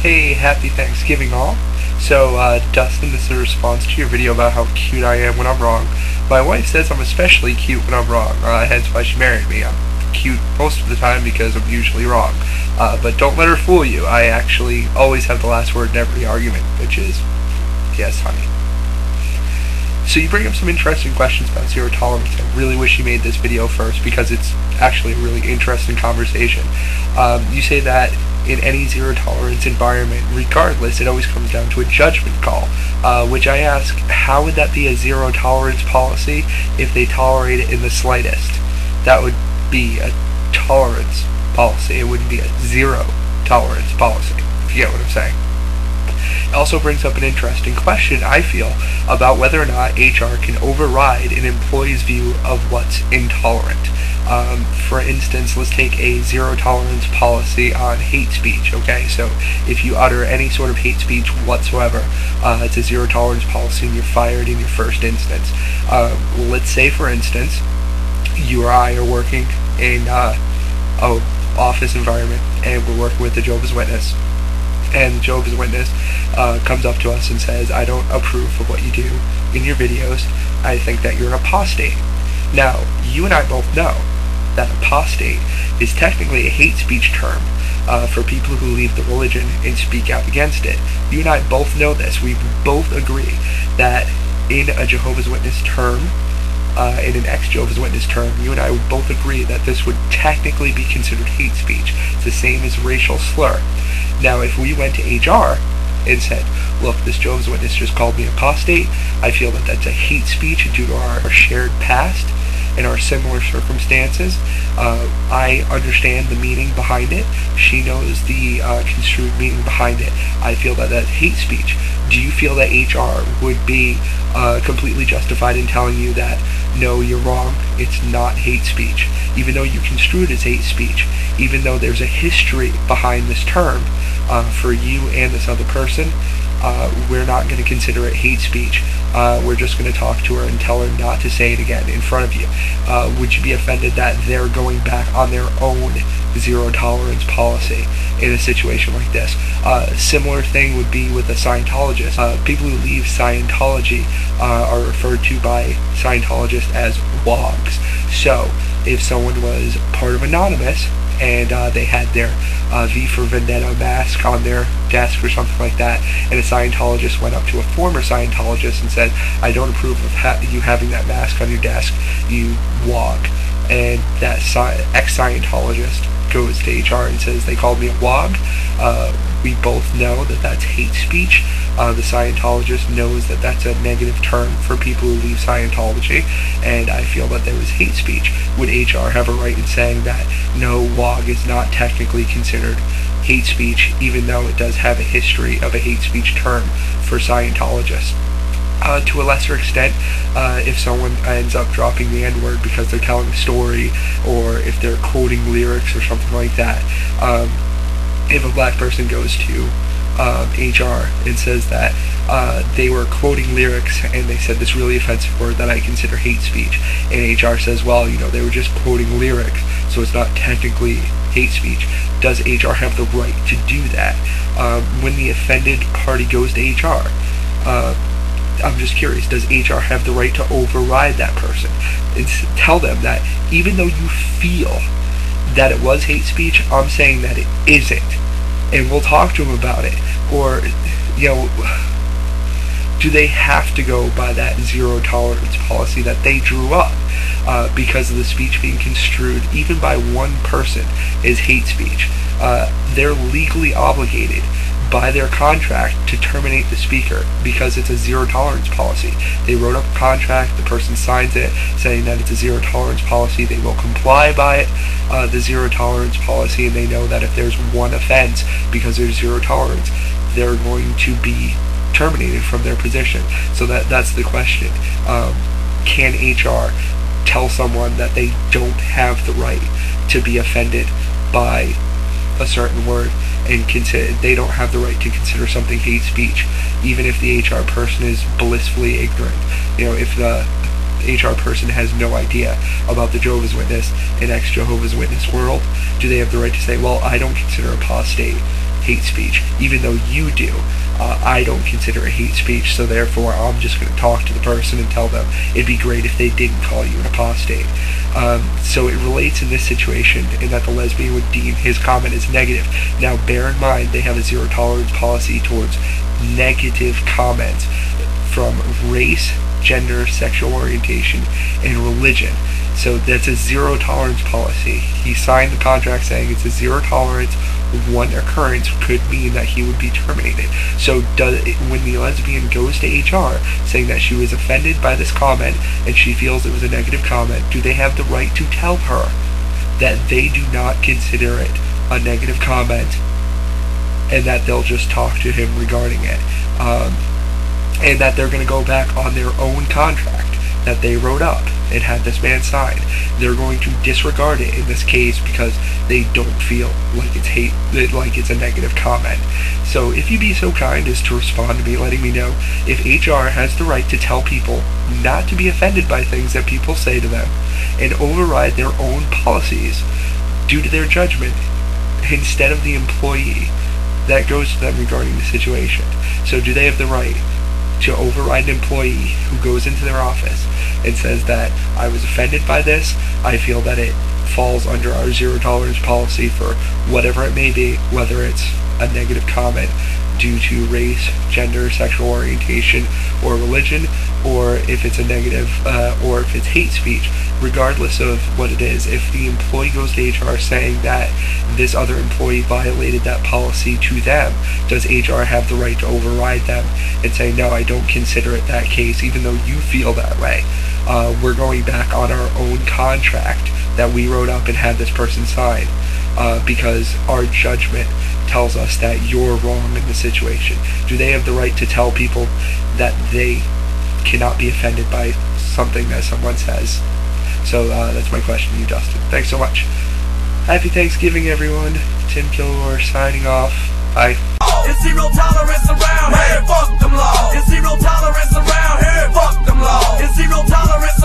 Hey, happy Thanksgiving all. So, Dustin, this is a response to your video about how cute I am when I'm wrong. My wife says I'm especially cute when I'm wrong, hence why she married me. I'm cute most of the time because I'm usually wrong. But don't let her fool you. I actually always have the last word in every argument, which is, yes, honey. So you bring up some interesting questions about zero tolerance. I really wish you made this video first because it's actually a really interesting conversation. You say that in any zero tolerance environment, regardless, it always comes down to a judgment call, which I ask, how would that be a zero tolerance policy if they tolerate it in the slightest? That would be a tolerance policy. It wouldn't be a zero tolerance policy, if you get what I'm saying. It also brings up an interesting question, I feel, about whether or not HR can override an employee's view of what's intolerant. For instance, let's take a zero tolerance policy on hate speech, okay? So if you utter any sort of hate speech whatsoever, it's a zero tolerance policy and you're fired in your first instance. Let's say, for instance, you or I are working in a office environment and we're working with the Jehovah's Witness. And the Jehovah's Witness comes up to us and says, I don't approve of what you do in your videos. I think that you're an apostate. Now, you and I both know that apostate is technically a hate speech term for people who leave the religion and speak out against it. You and I both know this. We both agree that in a Jehovah's Witness term, in an ex-Jehovah's Witness term, you and I would both agree that this would technically be considered hate speech. It's the same as racial slur. Now, if we went to HR and said, look, this Jehovah's Witness just called me apostate, I feel that that's a hate speech due to our shared past and our similar circumstances. I understand the meaning behind it. She knows the construed meaning behind it. I feel that that's hate speech. Do you feel that HR would be completely justified in telling you that, no, you're wrong, it's not hate speech, even though you construed it as hate speech, even though there's a history behind this term for you and this other person? We're not going to consider it hate speech. We're just going to talk to her and tell her not to say it again in front of you. Would you be offended that they're going back on their own zero tolerance policy in a situation like this? Similar thing would be with a Scientologist. People who leave Scientology are referred to by Scientologists as WOGs. So if someone was part of Anonymous and they had their V for Vendetta mask on their desk or something like that, and a Scientologist went up to a former Scientologist and said, I don't approve of you having that mask on your desk, you WOG. And that ex-Scientologist goes to HR and says, they called me a WOG. We both know that that's hate speech. The Scientologist knows that that's a negative term for people who leave Scientology, and I feel that there was hate speech. Would HR have a right in saying that, no, WOG is not technically considered hate speech, even though it does have a history of a hate speech term for Scientologists? To a lesser extent, if someone ends up dropping the N-word because they're telling a story, or if they're quoting lyrics or something like that, if a black person goes to HR and says that they were quoting lyrics and they said this really offensive word that I consider hate speech, and HR says, well, you know, they were just quoting lyrics, so it's not technically hate speech, does HR have the right to do that? When the offended party goes to HR, I'm just curious, does HR have the right to override that person and tell them that even though you feel that it was hate speech, I'm saying that it isn't, and we'll talk to them about it? Or, you know, do they have to go by that zero tolerance policy that they drew up because of the speech being construed even by one person as hate speech? They're legally obligated by their contract to terminate the speaker because it's a zero tolerance policy. They wrote up a contract, the person signs it saying that it's a zero tolerance policy, they will comply by it, the zero tolerance policy, and they know that if there's one offense because there's zero tolerance, they're going to be terminated from their position. So that's the question. Can HR tell someone that they don't have the right to be offended by a certain word, and they don't have the right to consider something hate speech, even if the HR person is blissfully ignorant? You know, if the HR person has no idea about the Jehovah's Witness and ex-Jehovah's Witness world, do they have the right to say, well, I don't consider apostate hate speech, even though you do. I don't consider it hate speech, so therefore I'm just going to talk to the person and tell them it'd be great if they didn't call you an apostate. So it relates in this situation in that the lesbian would deem his comment as negative. Now bear in mind they have a zero tolerance policy towards negative comments from race, gender, sexual orientation, and religion. So that's a zero tolerance policy. He signed the contract saying it's a zero tolerance. One occurrence could mean that he would be terminated. So when the lesbian goes to HR saying that she was offended by this comment and she feels it was a negative comment, do they have the right to tell her that they do not consider it a negative comment and that they'll just talk to him regarding it, and that they're going to go back on their own contract that they wrote up and had this man sign? They're going to disregard it in this case because they don't feel like it's hate, like it's a negative comment. So if you'd be so kind as to respond to me letting me know if HR has the right to tell people not to be offended by things that people say to them and override their own policies due to their judgment instead of the employee that goes to them regarding the situation. So do they have the right to override an employee who goes into their office and says that I was offended by this, I feel that it falls under our zero tolerance policy for whatever it may be, whether it's a negative comment due to race, gender, sexual orientation, or religion, or if it's a negative, or if it's hate speech, regardless of what it is. If the employee goes to HR saying that this other employee violated that policy to them, does HR have the right to override them and say, no, I don't consider it that case, even though you feel that way? We're going back on our own contract that we wrote up and had this person sign, because our judgment tells us that you're wrong in the situation. Do they have the right to tell people that they cannot be offended by something that someone says? So that's my question to you, Dustin. Thanks so much. Happy Thanksgiving, everyone. Tim Kilgore signing off. Bye. It's zero tolerance around here. Fuck them laws. It's zero tolerance around here. Fuck them laws. It's zero tolerance